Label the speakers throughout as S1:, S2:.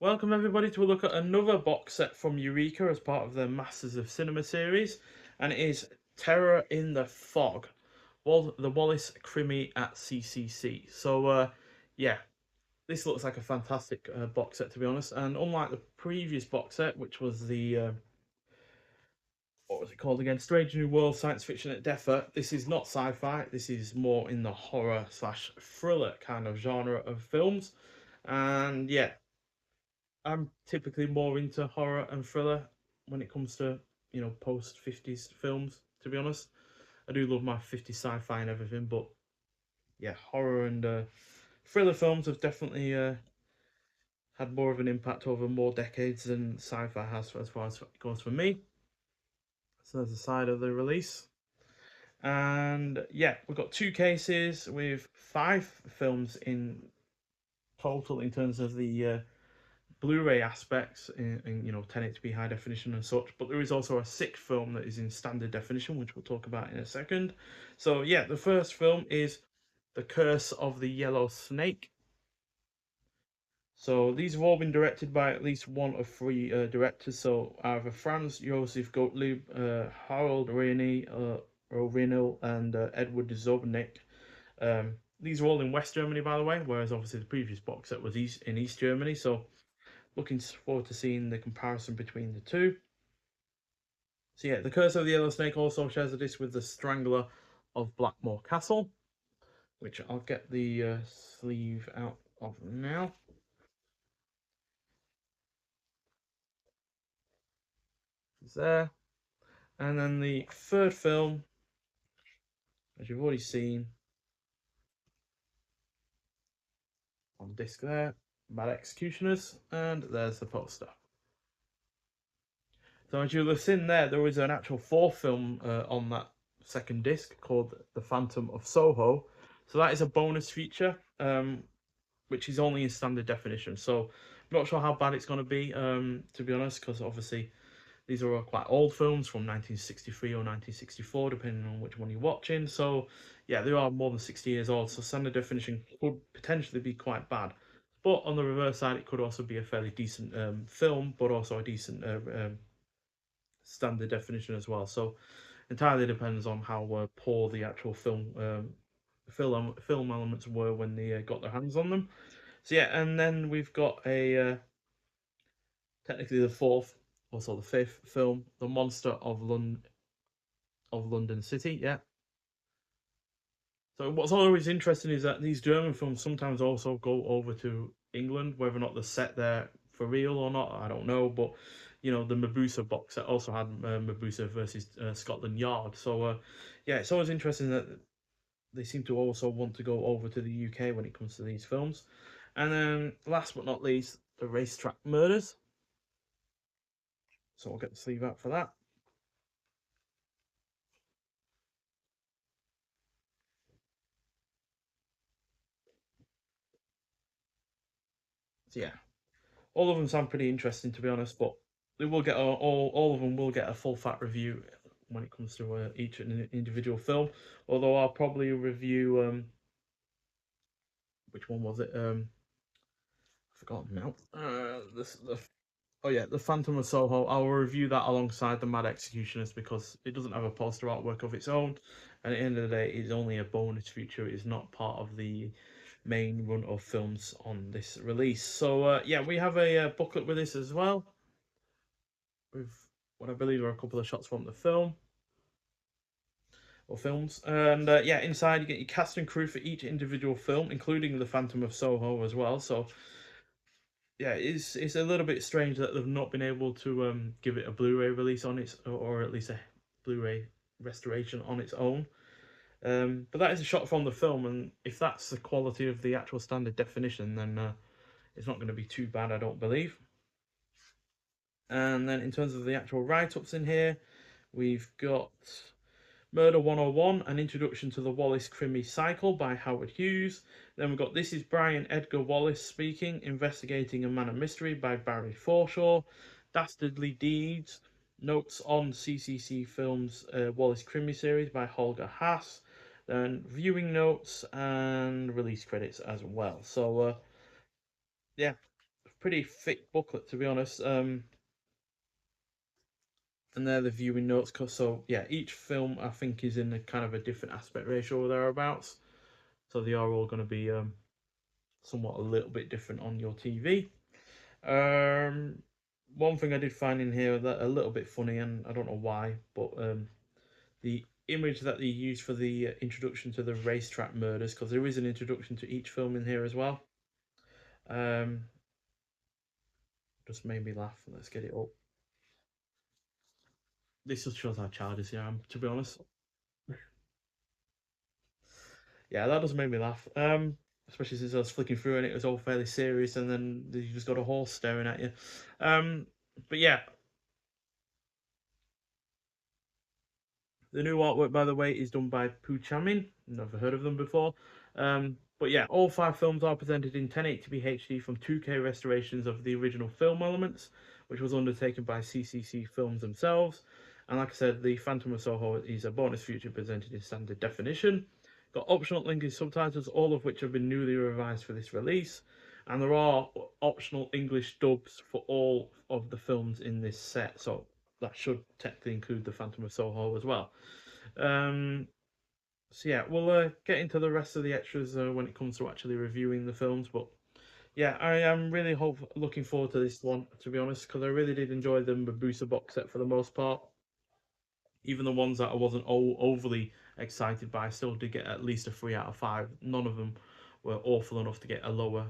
S1: Welcome everybody to a look at another box set from Eureka as part of the Masters of Cinema series, and it is Terror in the Fog, the Wallace Krimi at CCC. Yeah, this looks like a fantastic box set, to be honest. And unlike the previous box set, which was the what was it called again? Strange New World Science Fiction at Defa. This is not sci-fi. This is more in the horror slash thriller kind of genre of films. And yeah, I'm typically more into horror and thriller when it comes to, post 50s films, to be honest. I do love my 50s sci-fi and everything, but yeah, horror and thriller films have definitely had more of an impact over more decades than sci-fi has as far as it goes for me. So there's the side of the release. And yeah, we've got two cases with 5 films in total in terms of the Blu-ray aspects in 1080p high definition and such, but there is also a sixth film that is in standard definition, which we'll talk about in a second. So yeah, the first film is The Curse of the Yellow Snake. So these have all been directed by at least one of 3 directors. So either Franz Josef Gottlieb, Harold Rovinil, and Edward Zobnik. These are all in West Germany, by the way, whereas obviously the previous box set was in East Germany. So looking forward to seeing the comparison between the two. So yeah, The Curse of the Yellow Snake also shares a disc with The Strangler of Blackmore Castle, which I'll get the sleeve out of now. It's there. And then the third film, as you've already seen on disc there, Bad Executioners, and there's the poster. So as you'll have seen there was an actual 4th film on that second disc called The Phantom of Soho. So that is a bonus feature, which is only in standard definition. So I'm not sure how bad it's going to be, to be honest, because obviously these are all quite old films from 1963 or 1964, depending on which one you're watching. So yeah, they are more than 60 years old, so standard definition could potentially be quite bad. But on the reverse side, it could also be a fairly decent film, but also a decent standard definition as well. So entirely depends on how poor the actual film elements were when they got their hands on them. So yeah, and then we've got a technically the 4th, also the 5th film, The Monster of London City. Yeah. So what's always interesting is that these German films sometimes also go over to England, whether or not they're set there for real or not, I don't know. But the Medusa box set also had Medusa versus Scotland Yard. So yeah, it's always interesting that they seem to also want to go over to the UK when it comes to these films. And then last but not least, The Racetrack Murders. So I'll get the sleeve out for that. So yeah, all of them sound pretty interesting, to be honest, but they will get all of them will get a full fat review when it comes to each individual film. Although I'll probably review which one was it? I forgot now. Oh yeah, The Phantom of Soho. I'll review that alongside The Mad Executioners because it doesn't have a poster artwork of its own, and at the end of the day, it's only a bonus feature. It is not part of the main run of films on this release. So yeah, we have a booklet with this as well, with what I believe are a couple of shots from the film or films. And yeah, inside you get your cast and crew for each individual film, including The Phantom of Soho as well. So yeah, it's a little bit strange that they've not been able to give it a Blu-ray release on its, or at least a Blu-ray restoration on its own. But that is a shot from the film, and if that's the quality of the actual standard definition, then it's not going to be too bad, I don't believe. And then in terms of the actual write-ups in here, we've got Murder 101, An Introduction to the Wallace Krimi Cycle by Howard Hughes. Then we've got This is Brian Edgar Wallace Speaking, Investigating a Man of Mystery by Barry Forshaw. Dastardly Deeds, Notes on CCC Films Wallace Krimi series by Holger Haas. Then viewing notes and release credits as well. So yeah, pretty thick booklet, to be honest. And they're the viewing notes. So yeah, each film I think is in a kind of a different aspect ratio or thereabouts. So they are all going to be somewhat a little bit different on your TV. Um, One thing I did find in here that a little bit funny, and I don't know why, but the image that they use for the introduction to the racetrack murders, because there is an introduction to each film in here as well. Um, just made me laugh. Let's get it up. This just shows how childish I am, to be honest. Yeah, that does make me laugh. Especially since I was flicking through and it was all fairly serious, and then you just got a horse staring at you. But yeah, the new artwork, by the way, is done by Poo Chamin. Never heard of them before. But yeah, all five films are presented in 1080p HD from 2K restorations of the original film elements, which was undertaken by CCC Films themselves. And like I said, the Phantom of Soho is a bonus feature presented in standard definition. Got optional English subtitles, all of which have been newly revised for this release. And there are optional English dubs for all of the films in this set. So that should technically include the Phantom of Soho as well. Um, so yeah, we'll get into the rest of the extras when it comes to actually reviewing the films. But yeah, I am really looking forward to this one, to be honest, because I really did enjoy the Medusa box set for the most part. Even the ones that I wasn't overly excited by, I still did get at least a 3 out of 5. None of them were awful enough to get a lower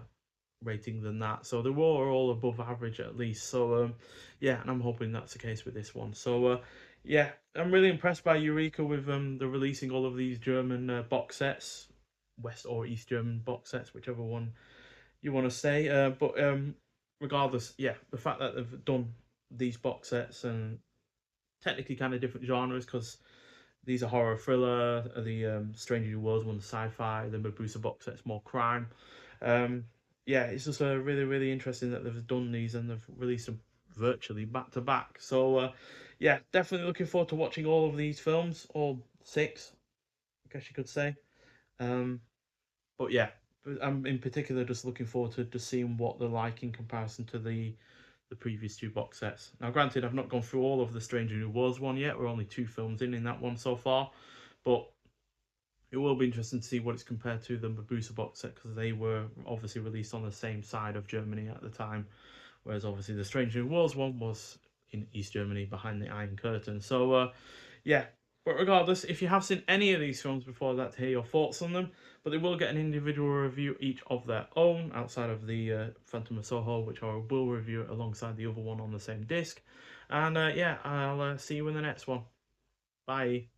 S1: rating than that. So they were all above average at least. So yeah, and I'm hoping that's the case with this one. So yeah, I'm really impressed by Eureka with the releasing all of these German box sets, West or East German box sets, whichever one you want to say. But regardless, yeah, the fact that they've done these box sets and technically kind of different genres because these are horror thriller, the Stranger New Worlds one, sci-fi, the Medusa box set's more crime. Um, yeah, it's just really, really interesting that they've done these and they've released them virtually back to back. So, yeah, definitely looking forward to watching all of these films, all six, I guess you could say. Um, but yeah, I'm in particular just looking forward to just seeing what they're like in comparison to the previous two box sets. Now, granted, I've not gone through all of the Stranger New Worlds one yet. We're only two films in that one so far, but it will be interesting to see what it's compared to the Medusa box set because they were obviously released on the same side of Germany at the time, whereas obviously the Stranger New Worlds one was in East Germany behind the Iron Curtain. So yeah, but regardless, if you have seen any of these films before, I'd like to hear your thoughts on them. But they will get an individual review each of their own outside of the Phantom of Soho, which I will review alongside the other one on the same disc. And yeah, I'll see you in the next one. Bye.